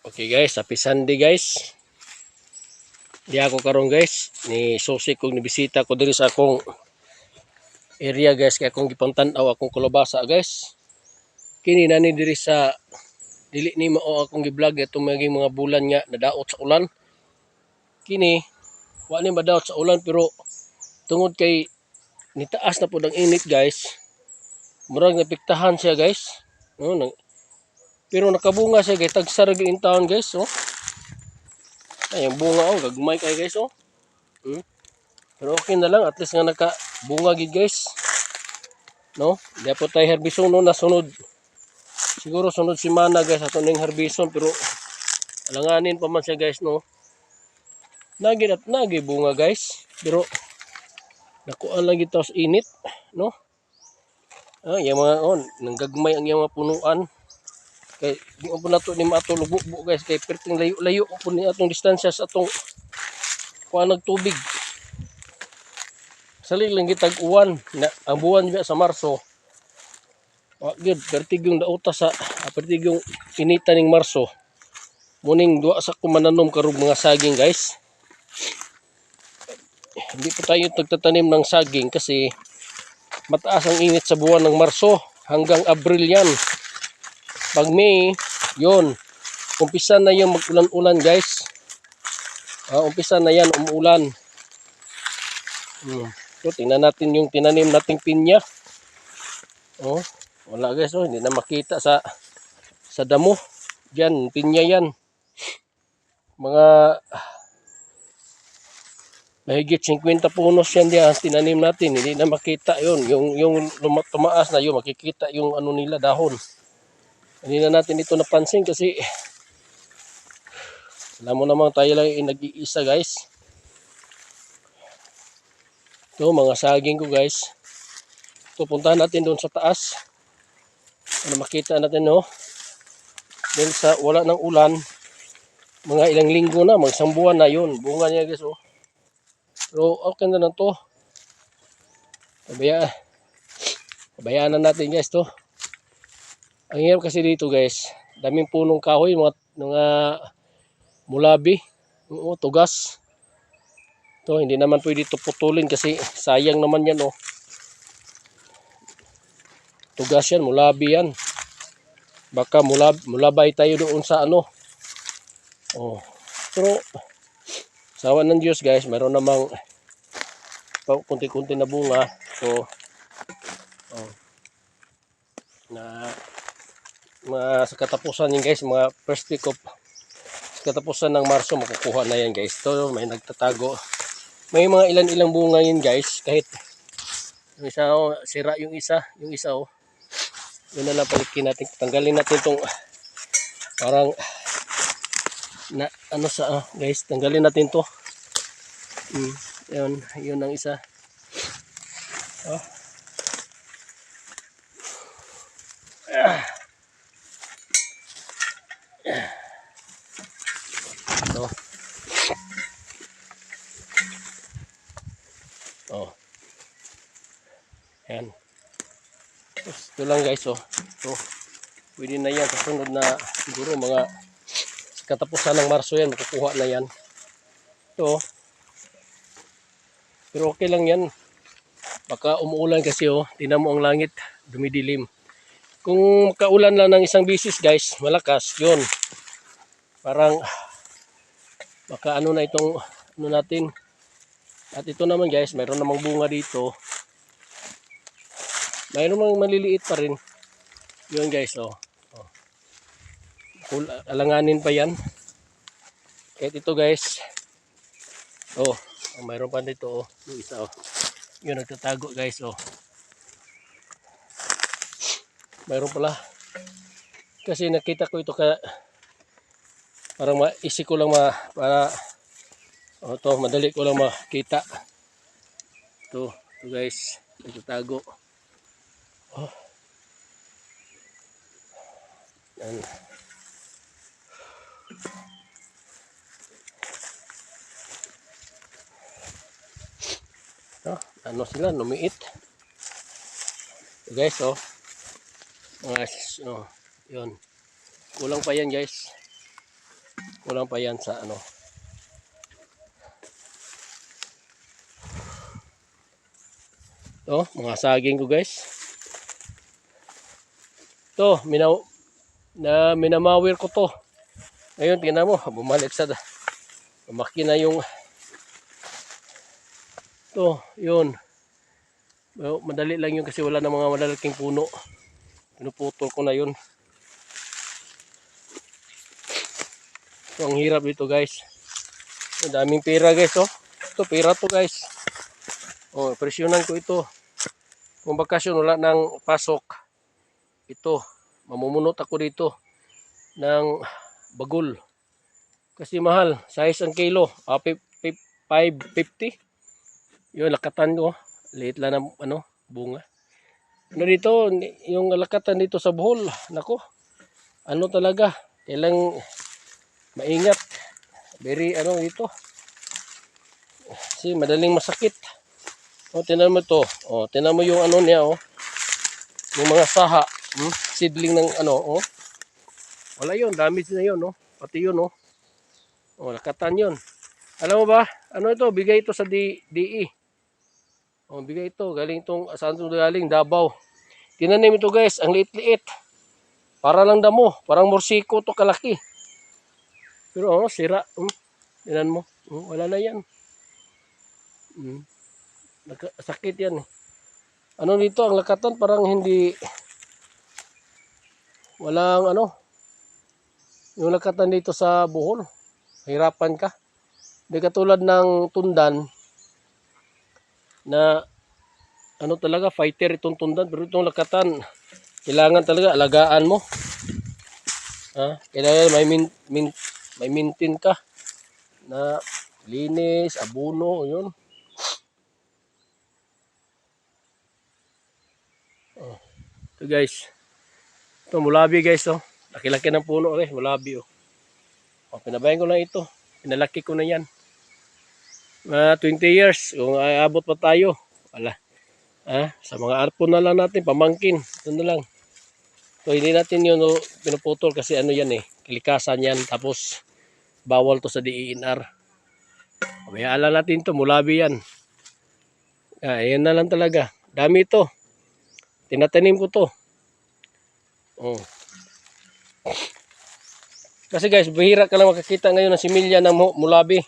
Okay guys, happy Sunday guys. Di ako karon guys, ni Susi kong nibisita ko diri sa akong area guys, kaya akong gipantan-aw akong kalabasa guys. Kini nani diri sa dili ni mao akong gi-vlog itong mga bulan nga nadaot sa ulan. Kini wa ni madaot sa ulan pero tungod kay nitaas na pud ang init guys. Murag napiktahan siya guys. No, pero nakabunga siya guys, tagsara gyud in town guys, oh. Ay, ang bunga oh, gagmay kay guys oh. Pero okay na lang, at least nga nakabunga gid guys. No? Di po tayo herbison no nasunod. Siguro sunod semana guys ato ning herbison pero alanganin pa man siya guys no. Nagi at nagi bunga guys. Pero nakuan lang gid sa init, no? Ah, yung mga nanggagmay ang yung mga punuan. Kay di mo na to ni matulog guys kay perting layo-layo po ni atong distansya sa atong kuan nagtubig. Sali lang gitag uwan na ang buwan niya sa Marso. Good, pertigyong dauta sa pertigyong inita ning Marso. Muning duwa sa kumananom karong mga saging guys. Hindi po tayo tagtatanim ng saging kasi mataas ang init sa buwan ng Marso hanggang Abril yan. Pag May, yon, umpisa na yung mag-ulan-ulan guys. Umpisa na yan umuulan. So, tingnan natin yung tinanim nating pinya. Oh, wala guys, oh, hindi na makita sa damo. Diyan, pinya yan. Mga mahigit 50 punos yan diyan tinanim natin. Hindi na makita yon. Yung tumaas na yun, makikita yung ano nila dahon. Hindi na natin ito napansin kasi alam mo naman tayo lang yung nag-iisa guys. Ito mga saging ko guys. Ito puntahan natin doon sa taas. Para makita natin no. Dahil sa wala ng ulan, mga ilang linggo na, magsang buwan na yun. Bunga niya guys oh. Pero okay na lang to. Pabayaan na natin guys to. Ang hirap kasi dito guys, daming punong kahoy, mga mulabi, tugas. To hindi naman pwede ito putulin kasi sayang naman yan oh. Tugas yan, mulabi yan. Baka mulabay tayo doon sa ano. Oh. Pero sawa ng Diyos guys, meron namang kunti-kunti na bunga. So sa katapusan yun guys, mga first week of katapusan ng Marso makukuha na yan guys. Ito may nagtatago. May mga ilan-ilang bunga yun guys, kahit yung isa oh, sira yung isa oh. Yun na lang palikin natin, tanggalin natin itong parang na ano sa guys, tanggalin natin to. Yun ang isa. Oh. Ito. Oh. Ayan. Ito lang guys oh. Ito. Pwede na yan sa sunod na siguro mga katapusan ng Marso yan, makukuha na yan. Ito. Pero okay lang yan. Baka umuulan kasi oh. Tingnan mo ang langit, dumidilim. Kung kaulan lang ng isang bisis guys, malakas, yun. Parang baka ano na itong ano natin. At ito naman guys, mayroon namang bunga dito. Mayroon namang maliliit pa rin. Yun guys oh. Alanganin pa yan. Kahit ito guys. Oh, mayroon pa dito oh. Yung isa oh. Yun nagtatago guys oh. Mayroon pala. Kasi nakita ko ito parang maisip ko lang para to madali ko lang makita. Ito guys, nagtatago. Oh. Yan. Ano sila, lumiit. Guys oh. Mga yun. Kulang pa yan guys. Kulang pa yan sa ano. Ito, mga saging ko guys. Ito, minamawir ko to. Ngayon, tingnan mo, bumalik sa lumaki na yung ito, yun. Well, madali lang yun kasi wala na mga malalaking puno. Pinuputol ko na yun. Ito, ang hirap dito guys. Ang daming pera guys, oh. Ito, pera to guys. Oh, presyonan ko ito. Kung bakasyon wala nang pasok, ito, mamumunot ako dito ng bagul. Kasi mahal, size ang kilo, 550. Yun, lakatan ko. Liit lang ng ano, bunga. Ano dito, yung lakatan dito sa Bohol, nako, ano talaga, kailang maingat. Very ano dito. Kasi madaling masakit. O, tinan mo to. O, tinan mo yung ano niya, oh. Yung mga saha, seedling ng ano, oh. Wala yun, damage na yun, oh. Pati yun, oh. O, lakatan yun. Alam mo ba, ano ito, bigay ito sa DE. O, bigay ito, galing itong, saan ito galing? Davao. Tinanim ito guys, ang liit-liit. Para lang damo, parang morsiko to kalaki. Pero oh, sira. Tinan mo, wala na yan. Sakit yan. Ano dito, ang lakatan parang hindi, walang ano, yung lakatan dito sa Bohol. Hirapan ka. Hindi katulad ng Tundan na ano talaga, fighter itong Tundan. Pero itong lakatan, kailangan talaga alagaan mo. Kailangan may maintain ka na linis, abono, yun. Ito guys. Ito mulabi guys, oh. Laki-laki ng puno eh, mulabi oh. Pinabayan ko lang ito. Pinalaki ko na yan. 20 years, kung aabot pa tayo. Wala. Sa mga arpo na lang natin, pamangkin. Ito na lang. So hindi natin yun pinuputol kasi ano yan eh. Kalikasan yan. Tapos bawal to sa DENR. Pabayaan lang natin to, mulabi yan. Yan na lang talaga. Dami ito. Tinatanim ko to. Oh. Kasi guys, bihira ka lang makakita ngayon ng similya ng mulabi.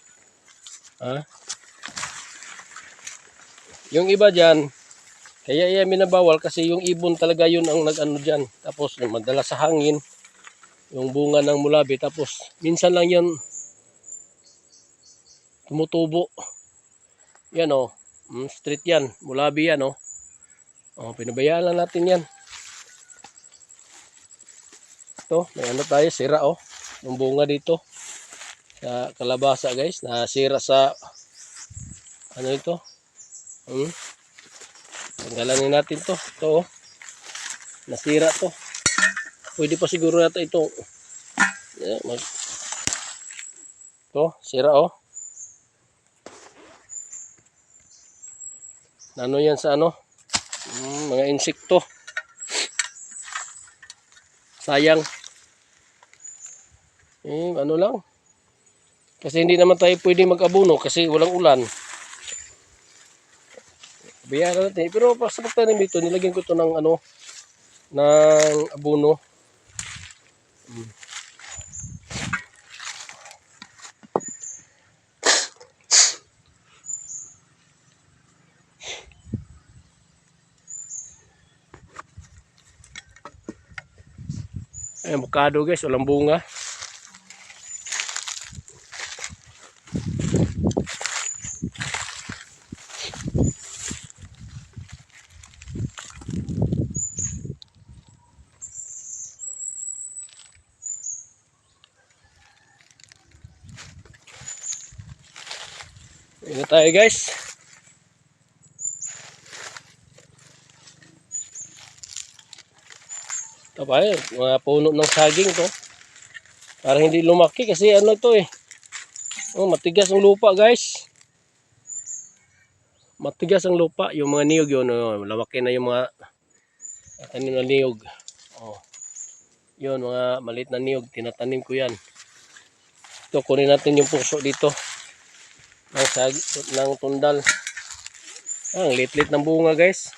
Yung iba dyan, kaya yan minabawal kasi yung ibon talaga yun ang nag-ano dyan. Tapos madala sa hangin, yung bunga ng mulabi. Tapos minsan lang yan tumutubo. Yan o, street yan, mulabi yan o. Pinabayaan lang natin yan. Ito, may ano tayo, sira o. Yung bunga dito sa kalabasa guys, nasira sa ano ito. Tanggalan natin to. Ito, nasira to. Pwede pa siguro natin ito. Ito, sira oh. Ano yan sa ano? Mga insekto. Sayang. Ano lang. Kasi hindi naman tayo pwede mag-abono kasi walang ulan. Bayaran natin. Pero sa pagtanim dito, nilagyan ko ito ng ano, ng abono. Avocado guys, walang bunga. Ito tayo guys. Ito pa mga puno ng saging to. Para hindi lumaki kasi ano to eh. Matigas ang lupa guys. Matigas ang lupa. Yung mga niyog yun, lumaki na yung mga tanim na niyog. Yun, mga maliit na niyog. Tinatanim ko yan. Ito, kunin natin yung puso dito ng tundal. Ang lit-lit ng bunga guys.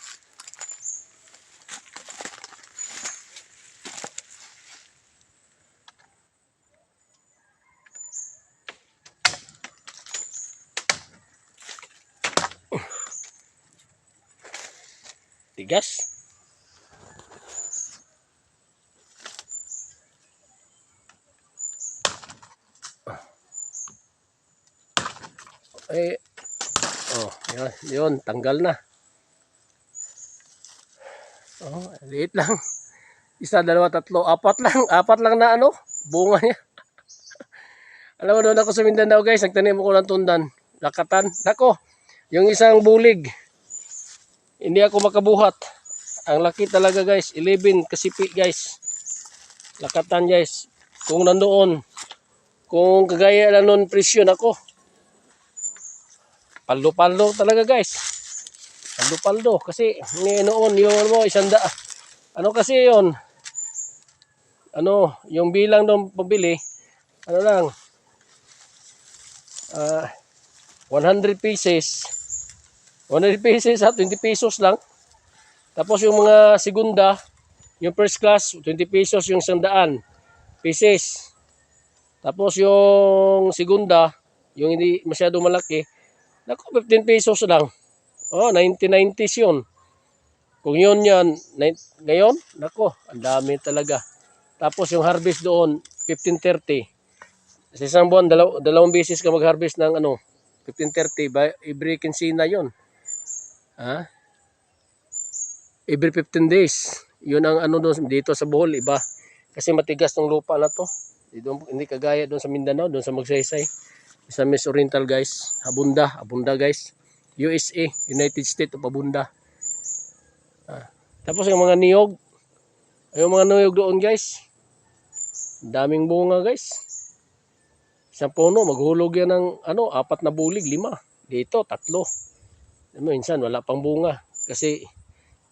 Tigas. Eh, oh, yun, tanggal na. Oh, liit lang. Isa, dalawa, tatlo, apat lang na ano, bunga niya. Alam mo, doon ako sa Mindanao guys, nagtanim ako ng tundan. Lakatan. Nako, yung isang bulig, hindi ako makabuhat. Ang laki talaga guys, 11 kasipi guys. Lakatan guys. Kung nandoon, kung kagaya na noon presyo ako, paldo-paldo talaga guys. Paldo-paldo. Kasi noon, yung ano, ano kasi yon, ano, yung bilang ng pabili, ano lang, 100 pieces. 100 pieces ha, 20 pesos lang. Tapos yung mga segunda, yung first class, 20 pesos yung 100 pieces. Tapos yung segunda, yung hindi masyado malaki, naku, 15 pesos lang. Oh, 1990s yun. Kung yun yan, ngayon, naku, ang dami talaga. Tapos yung harvest doon, 1530. Sa isang buwan, dalawang beses ka mag-harvest ng ano, 1530, by every kinsina yun. Ha? Every 15 days. Yun ang ano doon dito sa Bohol, iba. Kasi matigas ng lupa na to. Hindi kagaya doon sa Mindanao, doon sa Magsaysay. Sa Miss Oriental guys. Abunda guys. USA, United States of Abunda. Tapos yung mga niyog. Yung mga niyog doon guys. Daming bunga guys. Isang puno, maghulog yan ng ano, 4 na bulig, 5. Dito, 3. Minsan wala pang bunga. Kasi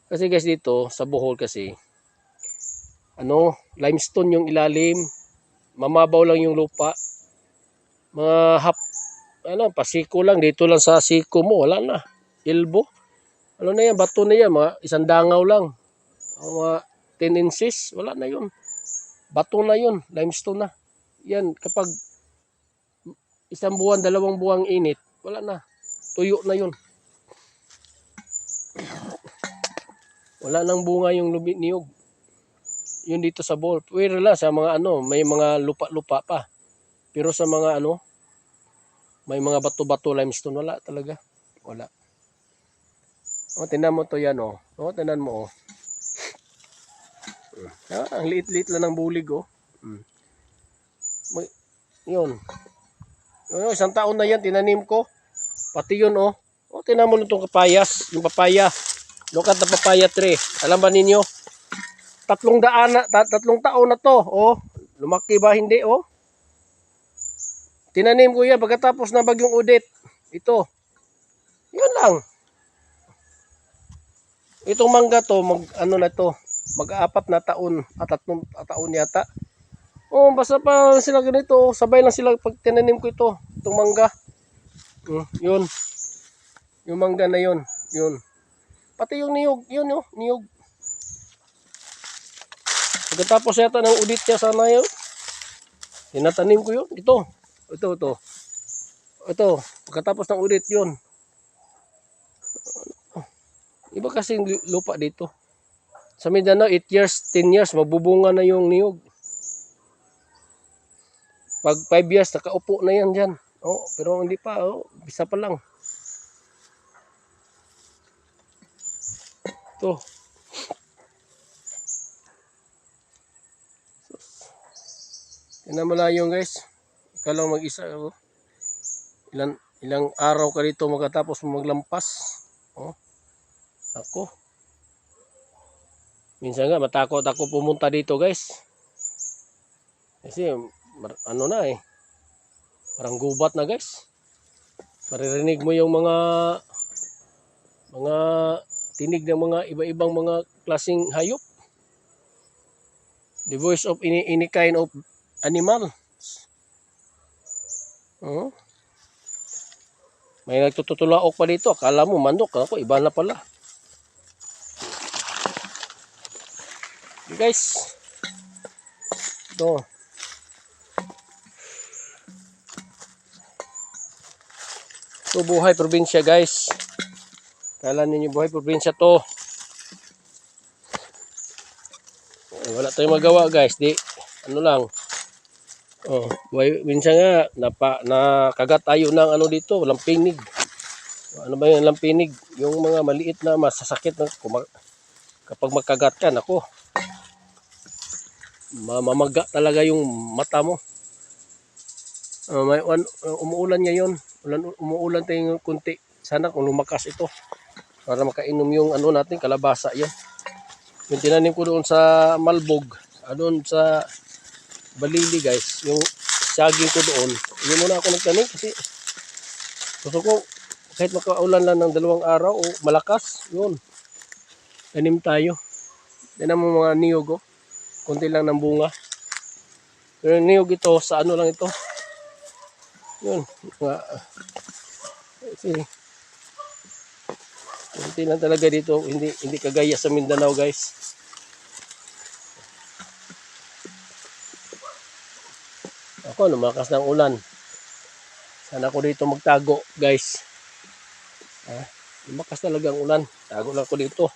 guys dito sa Bohol kasi ano, limestone yung ilalim, mamabaw lang yung lupa. Mga pasiko lang dito lang sa siko mo, wala na. Ilbo. Ano na yan, bato na yan, mga isang dangaw lang. Mga 10 inches, wala na yun. Bato na yun, limestone na. Yan, kapag isang buwan, 2 buwang init, wala na. Tuyo na yun. Wala nang bunga yung niyog. Yun dito sa Bohol. Pwede lang sa mga ano, may mga lupa-lupa pa. Pero sa mga ano, may mga bato-bato limestone, wala talaga. Wala. O, tinan mo to yan, o. O, tinan mo, o. Ang liit-liit lang ng bulig, o. Yun. Isang taon na yan, tinanim ko. Pati yun, o. O, tinan mo itong kapayas. Yung papaya. Look at the papaya tree. Alam ba ninyo? 3 taon na to, o. Lumaki ba? Hindi, o. Tinanim ko yan pagkatapos ng bagyong Odette. Ito. Yun lang. Itong mangga to, mag-4 na taon at 3 taon yata. Oh, basta pa sila ganito, sabay lang sila pag tinanim ko ito, itong mangga. Yun. Yung mangga na yun, yun. Pati yung niyog, yun oh, niyog. Pagkatapos yata ng Odette niya sana yun. Tinatanim ko yun, ito. Ito, pagkatapos ng Odette yun. Iba kasi yung lupa dito. Sa Mindanao, 8 years, 10 years, magbubunga na yung niyog. Pag 5 years, nakaupo na yan dyan. Oh, pero hindi pa, bisa pa lang. Ito. Tingnan mo lang yung guys. Ikaw lang mag-isa. Oh. Ilang araw ka dito magkatapos maglampas. Oh. Ako. Minsan nga matakot ako pumunta dito guys. Kasi ano na eh. Parang gubat na guys. Maririnig mo yung mga tinig ng mga iba-ibang mga klaseng hayop. The voice of any kind of animal. Oh, may nagtutulaok pa dito. Akala mo manok. Ako, iba na pala. Okay, guys. Ito. Ito buhay probinsya, guys. Kala ninyo buhay probinsya to. Wala tayong magawa, guys. Di, ano lang. Oh, minsan nga nakagat tayo ng ano dito, lampinig. Ano ba 'yung lampinig? Yung mga maliit na masasakit na kapag makagat ka, nako. Mamamaga talaga yung mata mo. Umuulan ngayon. Umuulan tayong kunti. Sana kung lumakas ito para makainom yung ano natin, kalabasa 'yan. Yung tinanim ko doon sa Malbog, doon sa Balili, guys, yung saging ko doon, hindi muna ako nagtanim kasi gusto ko kahit makaulan lang ng 2 araw o malakas, yun, tanim tayo. Tinan mo mga niyog, oh. Kunti lang ng bunga. Pero yung niyog ito, sa ano lang ito, yun, kasi kunti lang talaga dito, hindi kagaya sa Mindanao, guys. Ako, lumakas ng ulan. Sana ako dito magtago, guys. Lumakas talaga ang ulan. Tago lang ako dito.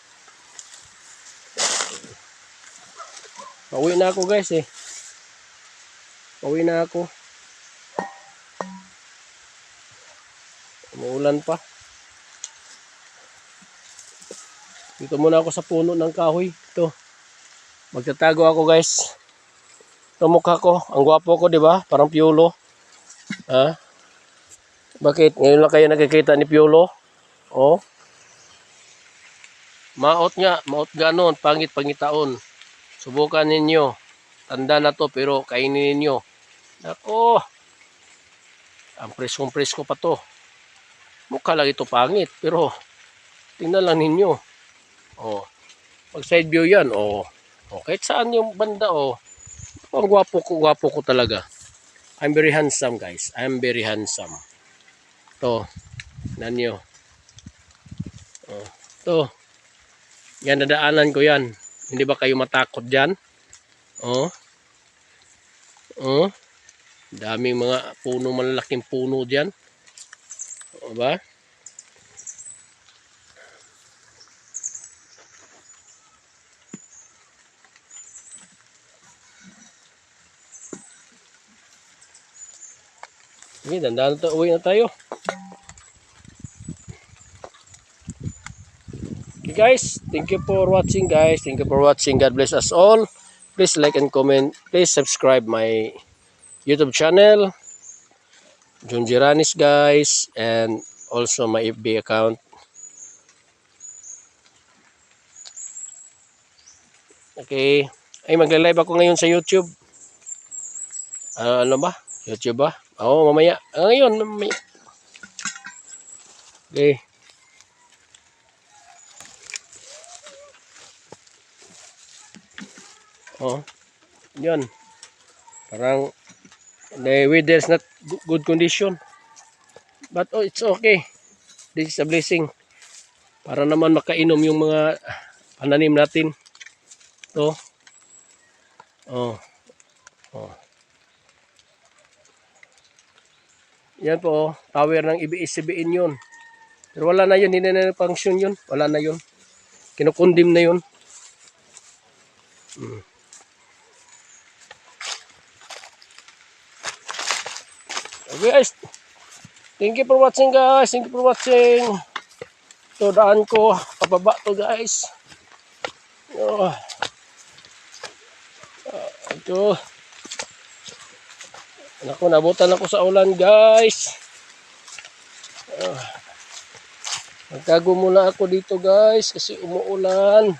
Pauwi na ako, guys, eh. Pauwi na ako. Umuulan pa. Dito muna ako sa puno ng kahoy. Ito. Magtatago ako, guys. Ito mukha ko. Ang gwapo ko, di ba? Parang Piolo. Ha? Bakit? Ngayon lang kayo nakikita ni Piolo? Oh. Maot nga. Maot ganon. Pangit-pangitaon. Subukan ninyo. Tanda na to pero kainin ninyo. Nako. Ang preskong-presko pa to. Mukha lang ito pangit. Pero tingnan lang ninyo. Oh. Pag side view yan. Oh. Oh. Kahit saan yung banda. Oh. Ang gwapo ko talaga. I'm very handsome, guys. I'm very handsome. To, nanyo. Oh, to. Yan, nadaanan ko yan. Hindi ba kayo matakot dyan? Oh. Oh. Daming mga puno, malalaking puno dyan. O ba? Sige, dandahan na uwi na tayo. Okay, guys, thank you for watching, guys. Thank you for watching. God bless us all. Please like and comment. Please subscribe my YouTube channel, Jun Giranis, guys, and also my FB account. Okay. Ay, magla-live ako ngayon sa YouTube. Ano ba? YouTube ba? Oo, mamaya. Ngayon, mamaya. Okay. Oh. Yan. Parang the weather is not good condition. But oh, it's okay. This is a blessing. Para naman makainom yung mga pananim natin. To. Oh. Oh. Yan po, oh. Tower ng ABS-CBN yun. Pero wala na yun, hindi na function yun. Wala na yun. Kinukundim na yun. Okay, guys. Thank you for watching, guys. Thank you for watching. Ito, daan ko. Pababa to, guys. Oh. Ito. Naku, nabutan ako sa ulan, guys. Magtago muna ako dito, guys, kasi umuulan.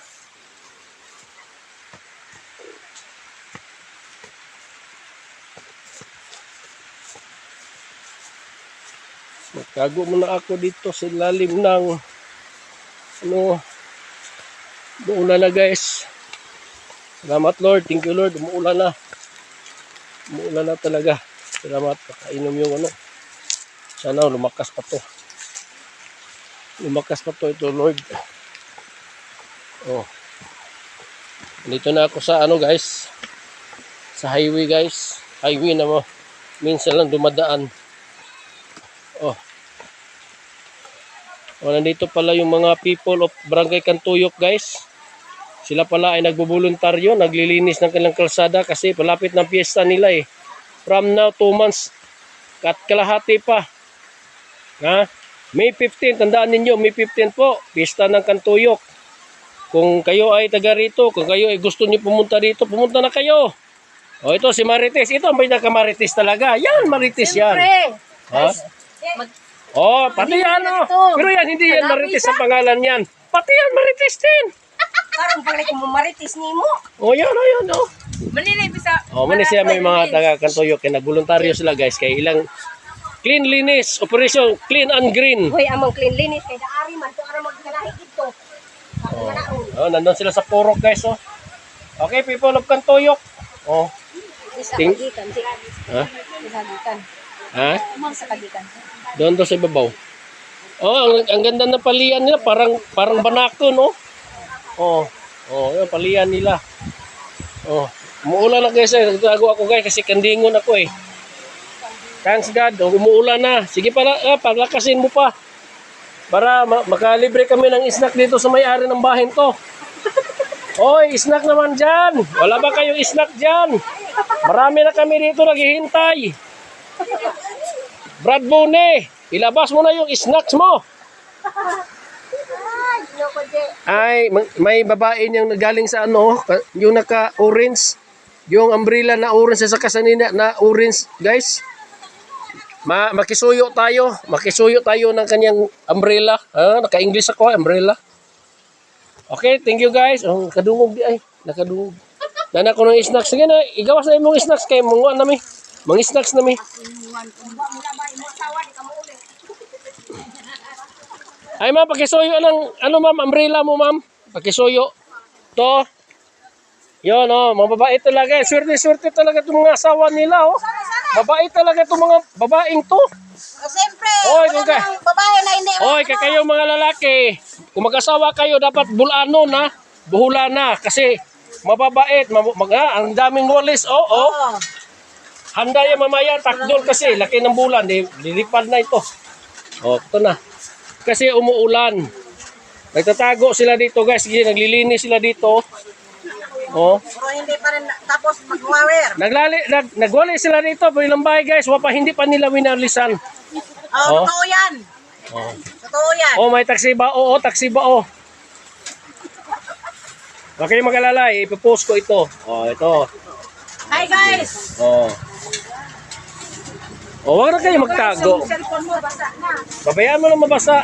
Magtago muna ako dito sa lalim ng umuulan na, guys. Salamat, Lord. Thank you, Lord. Umuulan na. Umuulan na talaga. Salamat. Pakainom yung Sana lumakas pa to. Lumakas pa to ito, Lord. Oh. Dito na ako sa ano guys. Sa highway guys. Highway na mo. Minsan lang dumadaan. Oh. O, nandito pala yung mga people of Barangay Kantuyok guys. Sila pala ay nagboboluntaryo, naglilinis ng kanilang kalsada kasi palapit ng piyesta nila eh. From now 2 months at kalahati pa. Ha? May 15, tandaan ninyo, May 15 po, piyesta ng Kantuyok. Kung kayo ay taga rito, kung kayo ay gusto niyo pumunta dito, pumunta na kayo. O ito si Marites, ito ang pinaka-Marites talaga. Yan, Marites yan. Ha? Oh, pati yan oh. Pero yan, hindi yan Marites sa pangalan yan. Pati yan, Marites din. Karong pala ko mo marites nimo. Oh, yan. Oh. Manilay bisa. Oh, man siya may mga taga Kantuyok kay nagboluntaryo sila guys kay ilang cleanliness operation, clean and green. Hoy, among cleanliness kay daari man to ara magkalahi dito. Oh, nandun sila sa purok guys oh. Okay, people of Kantuyok. Oh. Isa Ting- kagikan. Ha? Isa kagikan. Ha? Isa kagikan. Doon sa ibabaw. Oh, ang ganda ng palian nila, parang banako no. Oh, yung palian nila. Oh, umuulan na guys, nagtago ako guys kasi kandingon ako eh. Thanks God, umuulan na. Sige pala, paglakasin mo pa. Para makalibre kami ng snack dito sa may-ari ng bahay to. Oy, snack naman dyan. Wala ba kayong snack dyan? Marami na kami dito naghihintay. Brad Bone, ilabas mo na yung snacks mo. Ay, may babae niyang nagaling sa ano, yung naka-orange, yung umbrella na orange sa kasanina na orange, guys. Makisuyo tayo ng kanyang umbrella. Naka-English ako, umbrella. Okay, thank you guys. Oh, nakadungog di ay, nakadungog. Nana ko ng snacks. Sige na, igawas na yung snacks kay mga nami. Mga snacks nami. Ay ma'am, pakisuyo ng ano ma'am, umbrella mo ma'am. Pakisuyo. To. Yon oh, mga babae talaga. Swerte talaga itong mga asawa nila oh. Babae talaga itong mga babaeng to. Siyempre, Oy, wala okay. namang babae na hindi. Oy, kayo mga lalaki, kung mag-asawa kayo, dapat bulano na, buhula na, kasi mababait, ang daming walis, oh. Handa yan mamaya, takdol kasi, laki ng bulan, lilipad na ito. Oh, ito na. Kasi umuulan. Nagtatago sila dito guys, naglilinis sila dito. Oh. Pero hindi pa rin tapos mag-wawer. Nagwali sila dito, pero ilang bahay guys, hindi pa nila winalisan. Oh. Totoo yan. Oh. Totoo yan. Oh, may taxi ba? Oo, taxi ba? Oh. Huwag kayong mag-alala, ipopost ko ito. Oh, ito. Hi guys. Oh. Oh, huwag na kayo magtago. Yung cellphone mo basa na. Babayaan mo lang mabasa.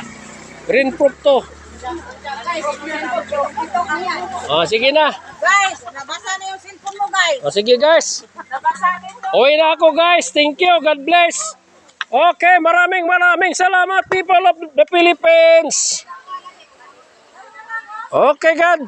Rainproof to. Guys, ito kaya. Oh, sige na. Guys, nabasa na yung cellphone mo guys. Oh, sige guys. Nabasa na ito. Uwi na ako guys. Thank you. God bless. Okay, maraming salamat people of the Philippines. Okay, God.